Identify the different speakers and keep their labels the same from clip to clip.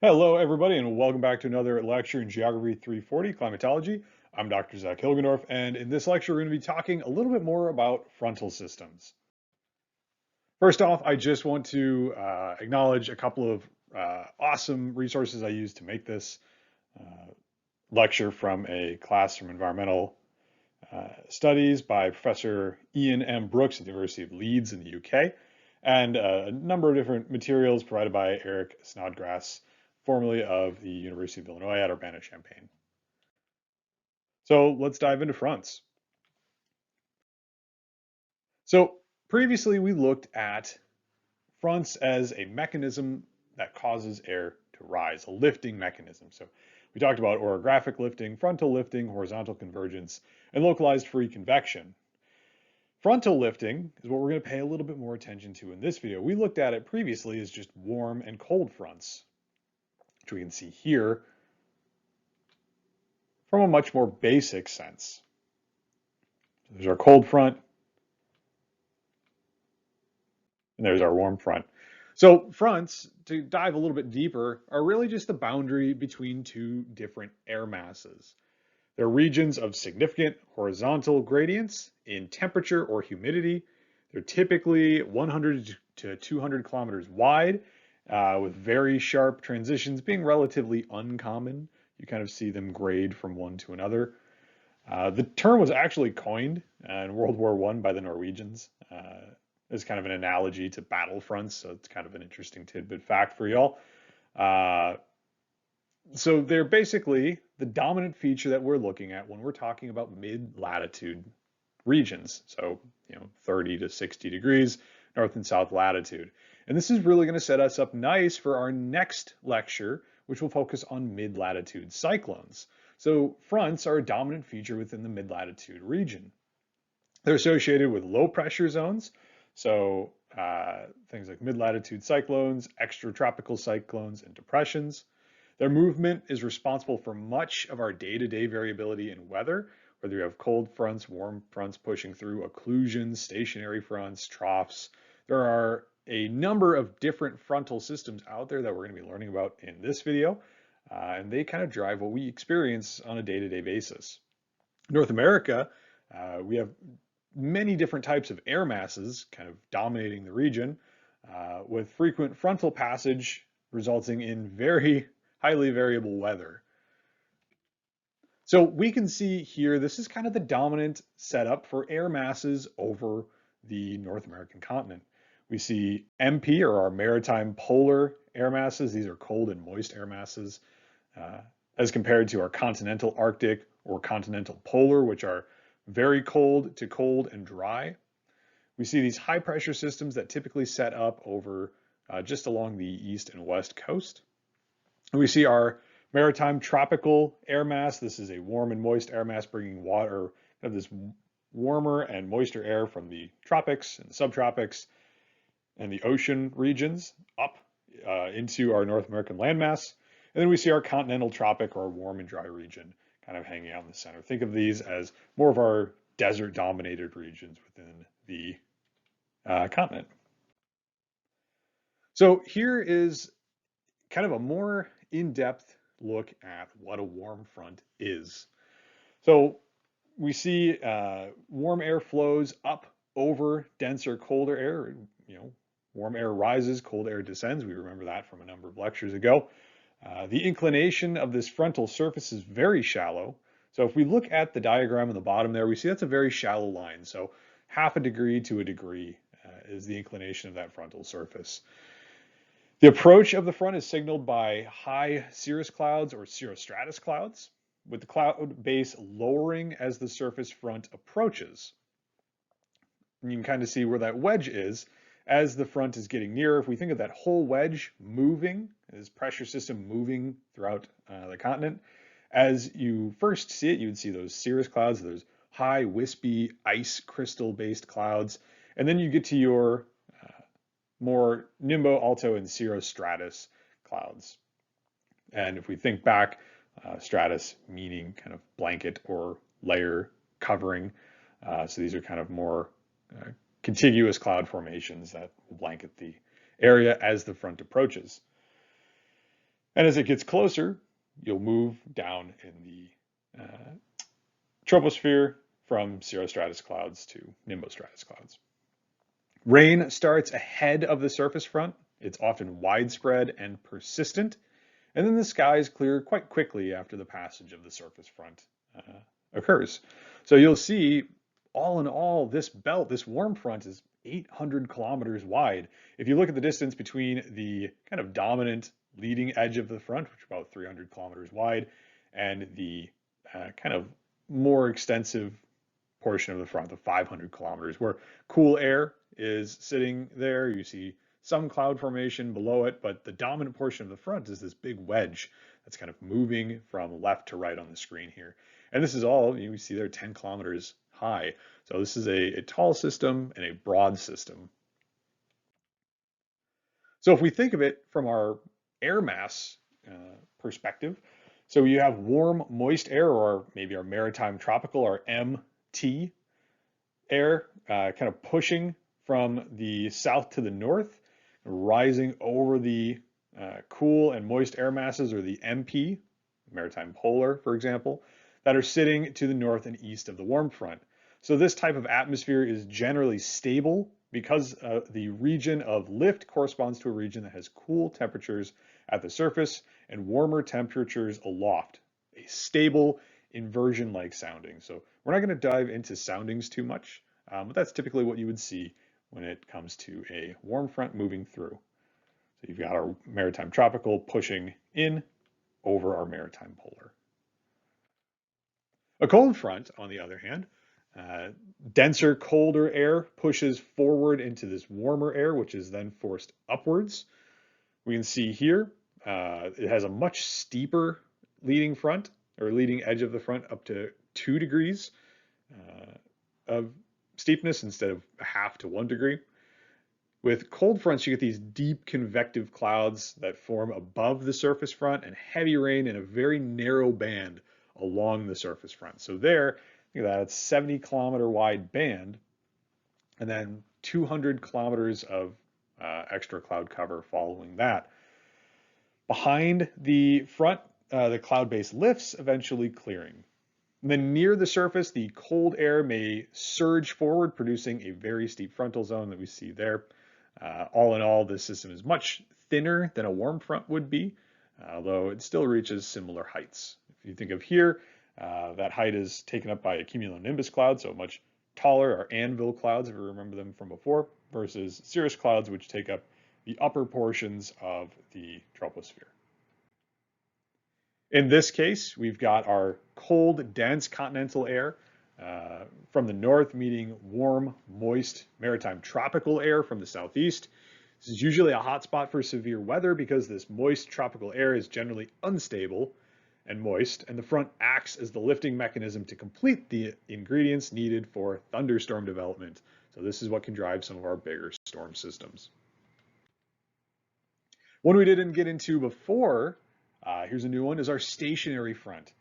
Speaker 1: Hello, everybody, and welcome back to another lecture in Geography 340, Climatology. I'm Dr. Zach Hilgendorf, and in this lecture, we're going to be talking a little bit more about frontal systems. First off, I just want to acknowledge a couple of awesome resources I used to make this lecture from a class from environmental studies by Professor Ian M. Brooks at the University of Leeds in the UK, and a number of different materials provided by Eric Snodgrass, formerly of the University of Illinois at Urbana-Champaign. So let's dive into fronts. So previously we looked at fronts as a mechanism that causes air to rise, a lifting mechanism. So we talked about orographic lifting, frontal lifting, horizontal convergence, and localized free convection. Frontal lifting is what we're going to pay a little bit more attention to in this video. We looked at it previously as just warm and cold fronts, which we can see here from a much more basic sense. So there's our cold front, and there's our warm front. So fronts, to dive a little bit deeper, are really just the boundary between two different air masses. They're regions of significant horizontal gradients in temperature or humidity. They're typically 100 to 200 kilometers wide, with very sharp transitions being relatively uncommon. You kind of see them grade from one to another. The term was actually coined in World War I by the Norwegians as kind of an analogy to battlefronts, so it's kind of an interesting tidbit fact for y'all. So they're basically the dominant feature that we're looking at when we're talking about mid-latitude regions. So, 30 to 60 degrees north and south latitude. And this is really going to set us up nice for our next lecture, which will focus on mid-latitude cyclones. So fronts are a dominant feature within the mid-latitude region. They're associated with low pressure zones. So things like mid-latitude cyclones, extratropical cyclones, and depressions. Their movement is responsible for much of our day-to-day variability in weather, whether you have cold fronts, warm fronts pushing through, occlusions, stationary fronts, troughs. There are a number of different frontal systems out there that we're going to be learning about in this video, and they kind of drive what we experience on a day-to-day basis. North America, we have many different types of air masses kind of dominating the region, with frequent frontal passage resulting in very highly variable weather. So we can see here, this is kind of the dominant setup for air masses over the North American continent. We see MP, or our maritime polar air masses. These are cold and moist air masses, as compared to our continental Arctic or continental polar, which are very cold to cold and dry. We see these high pressure systems that typically set up over just along the east and west coast. And we see our maritime tropical air mass. This is a warm and moist air mass bringing water, of this warmer and moister air from the tropics and subtropics and the ocean regions up into our North American landmass. And then we see our continental tropic, or warm and dry region, kind of hanging out in the center. Think of these as more of our desert dominated regions within the continent. So here is kind of a more in-depth look at what a warm front is. So we see warm air flows up over denser, colder air. Warm air rises, cold air descends. We remember that from a number of lectures ago. The inclination of this frontal surface is very shallow. So if we look at the diagram on the bottom there, we see that's a very shallow line. So half a degree to a degree is the inclination of that frontal surface. The approach of the front is signaled by high cirrus clouds or cirrostratus clouds, with the cloud base lowering as the surface front approaches. And you can kind of see where that wedge is as the front is getting nearer. If we think of that whole wedge moving, this pressure system moving throughout the continent, as you first see it, you would see those cirrus clouds, those high, wispy, ice crystal-based clouds, and then you get to your more nimbo, alto, and cirrostratus clouds. And if we think back, stratus meaning kind of blanket or layer covering. So these are kind of more contiguous cloud formations that will blanket the area as the front approaches. And as it gets closer, you'll move down in the troposphere from cirrostratus clouds to nimbostratus clouds. Rain starts ahead of the surface front. It's often widespread and persistent, and then the skies clear quite quickly after the passage of the surface front occurs. So you'll see, all in all, this belt, this warm front, is 800 kilometers wide. If you look at the distance between the kind of dominant leading edge of the front, which is about 300 kilometers wide, and the kind of more extensive portion of the front, the 500 kilometers, where cool air is sitting there. You see some cloud formation below it, but the dominant portion of the front is this big wedge that's kind of moving from left to right on the screen here. And this is all, you see there, 10 kilometers high. So this is a tall system and a broad system. So if we think of it from our air mass perspective, so you have warm, moist air, or maybe our maritime tropical, or MT air, kind of pushing from the south to the north, rising over the cool and moist air masses, or the MP, maritime polar, for example, that are sitting to the north and east of the warm front. So this type of atmosphere is generally stable because the region of lift corresponds to a region that has cool temperatures at the surface and warmer temperatures aloft, a stable inversion-like sounding. So we're not going to dive into soundings too much, but that's typically what you would see when it comes to a warm front moving through. So you've got our maritime tropical pushing in over our maritime polar. A cold front, on the other hand, denser, colder air pushes forward into this warmer air, which is then forced upwards. We can see here, it has a much steeper leading front, or leading edge of the front, up to 2 degrees of steepness instead of a half to 1 degree. With cold fronts, you get these deep convective clouds that form above the surface front, and heavy rain in a very narrow band along the surface front. So there, look at that, it's 70-kilometer wide band, and then 200 kilometers of extra cloud cover following that. Behind the front, the cloud base lifts, eventually clearing. And then near the surface, the cold air may surge forward, producing a very steep frontal zone that we see there. All in all, this system is much thinner than a warm front would be, although it still reaches similar heights. If you think of here, that height is taken up by a cumulonimbus cloud, so much taller, or anvil clouds, if you remember them from before, versus cirrus clouds, which take up the upper portions of the troposphere. In this case, we've got our cold, dense continental air from the north meeting warm, moist, maritime tropical air from the southeast. This is usually a hotspot for severe weather because this moist tropical air is generally unstable and moist, and the front acts as the lifting mechanism to complete the ingredients needed for thunderstorm development. So this is what can drive some of our bigger storm systems. One we didn't get into before, here's a new one, is our stationary front.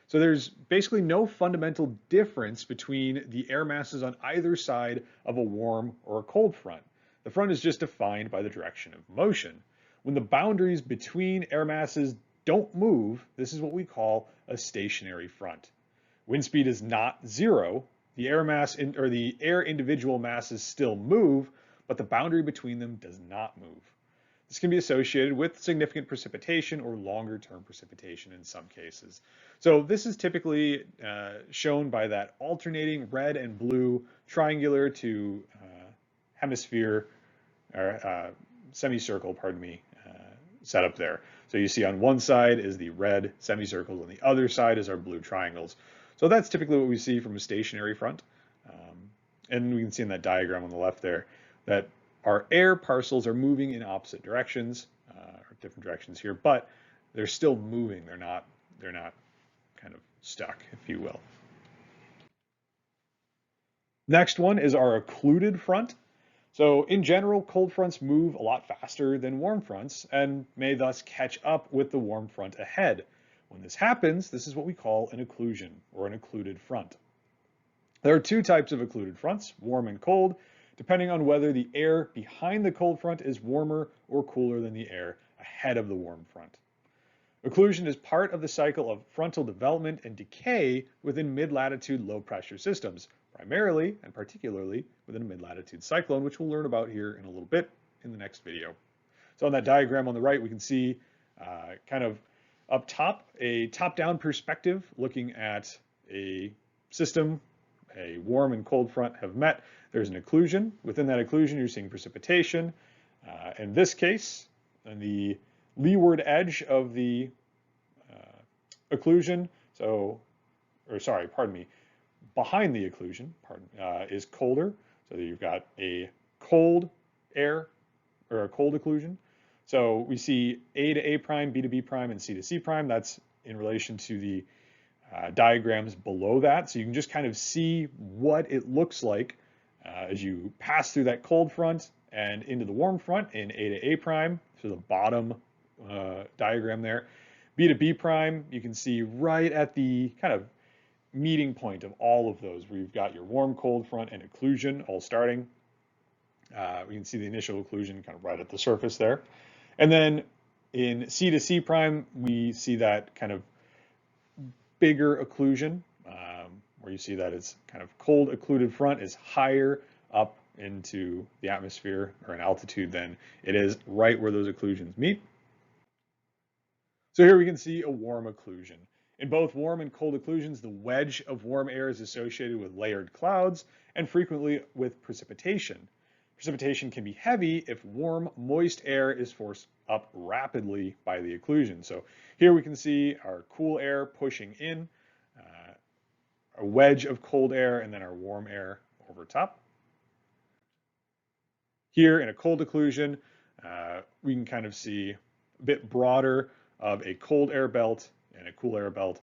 Speaker 1: So there's basically no fundamental difference between the air masses on either side of a warm or a cold front. The front is just defined by the direction of motion. When the boundaries between air masses don't move, this is what we call a stationary front. Wind speed is not zero. The air mass or the air individual masses still move, but the boundary between them does not move. This can be associated with significant precipitation or longer-term precipitation in some cases. So this is typically shown by that alternating red and blue triangular to hemisphere, or semicircle, pardon me, setup there. So you see on one side is the red semicircles, on the other side is our blue triangles. So that's typically what we see from a stationary front. And we can see in that diagram on the left there that our air parcels are moving in opposite directions, or different directions here, but they're still moving. They're not kind of stuck, if you will. Next one is our occluded front. So in general, cold fronts move a lot faster than warm fronts and may thus catch up with the warm front ahead. When this happens, this is what we call an occlusion, or an occluded front. There are two types of occluded fronts, warm and cold, depending on whether the air behind the cold front is warmer or cooler than the air ahead of the warm front. Occlusion is part of the cycle of frontal development and decay within mid-latitude low-pressure systems, primarily and particularly within a mid-latitude cyclone, which we'll learn about here in a little bit in the next video. So on that diagram on the right, we can see kind of up top, a top-down perspective looking at a system. A warm and cold front have met. There's an occlusion. Within that occlusion, you're seeing precipitation. In this case, on the leeward edge of the occlusion, behind the occlusion, is colder. So you've got a cold air or a cold occlusion. So we see A to A prime, B to B prime, and C to C prime. That's in relation to the diagrams below that. So you can just kind of see what it looks like as you pass through that cold front and into the warm front in A to A prime, so the bottom diagram there. B to B prime, you can see right at the kind of meeting point of all of those, where you've got your warm, cold front and occlusion all starting. We can see the initial occlusion kind of right at the surface there. And then in C to C prime, we see that kind of bigger occlusion, where you see that it's kind of cold occluded front is higher up into the atmosphere or an altitude than it is right where those occlusions meet. So here we can see a warm occlusion. In both warm and cold occlusions, the wedge of warm air is associated with layered clouds and frequently with precipitation. Precipitation can be heavy if warm, moist air is forced up rapidly by the occlusion. So here we can see our cool air pushing in, a wedge of cold air, and then our warm air over top. Here in a cold occlusion, we can kind of see a bit broader of a cold air belt and a cool air belt.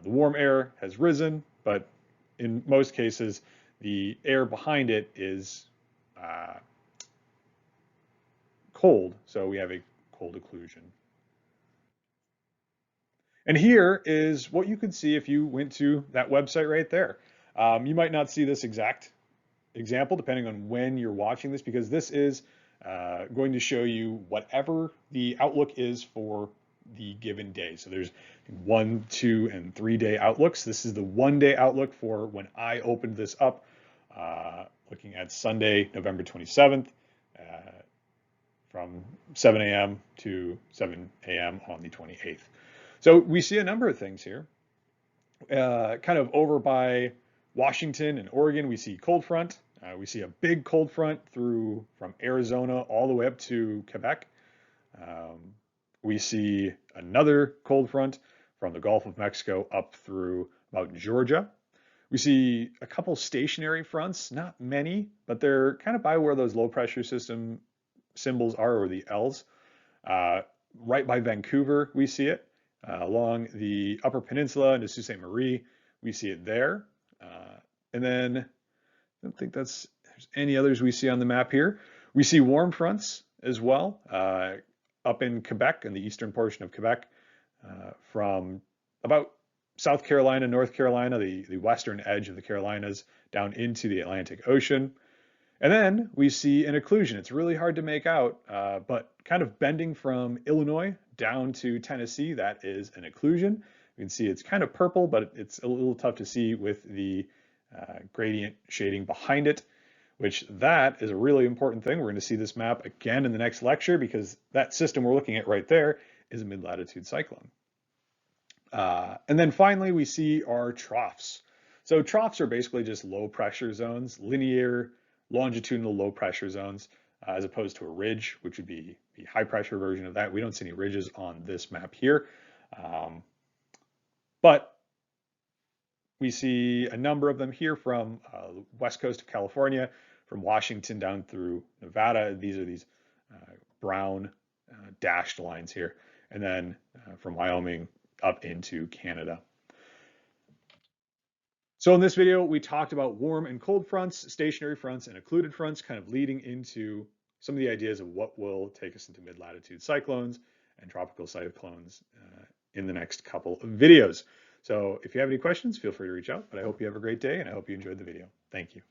Speaker 1: The warm air has risen, but in most cases, the air behind it is cold, so we have a cold occlusion. And here is what you could see if you went to that website right there. You might not see this exact example depending on when you're watching this, because this is going to show you whatever the outlook is for the given day. So there's 1, 2, and 3 day outlooks. This is the 1 day outlook for when I opened this up, looking at Sunday, November 27th, from 7 a.m. to 7 a.m. on the 28th. So we see a number of things here. Kind of over by Washington and Oregon, we see cold front. We see a big cold front through from Arizona all the way up to Quebec. We see another cold front from the Gulf of Mexico up through about Georgia. We see a couple stationary fronts, not many, but they're kind of by where those low pressure system symbols are, or the L's. Right by Vancouver, we see it. Along the Upper Peninsula into Sault Ste. Marie, we see it there. And then I don't think there's any others we see on the map here. We see warm fronts as well up in Quebec, in the eastern portion of Quebec, from about South Carolina, North Carolina, the western edge of the Carolinas, down into the Atlantic Ocean. And then we see an occlusion. It's really hard to make out, but kind of bending from Illinois down to Tennessee, that is an occlusion. You can see it's kind of purple, but it's a little tough to see with the gradient shading behind it, which that is a really important thing. We're going to see this map again in the next lecture, because that system we're looking at right there is a mid-latitude cyclone. And then finally, we see our troughs. So troughs are basically just low pressure zones, linear, longitudinal low pressure zones, as opposed to a ridge, which would be the high pressure version of that. We don't see any ridges on this map here. But we see a number of them here from the west coast of California, from Washington down through Nevada. These are these brown dashed lines here. And then from Wyoming up into Canada. So in this video, we talked about warm and cold fronts, stationary fronts, and occluded fronts, kind of leading into some of the ideas of what will take us into mid-latitude cyclones and tropical cyclones in the next couple of videos. So if you have any questions, feel free to reach out, but I hope you have a great day and I hope you enjoyed the video. Thank you.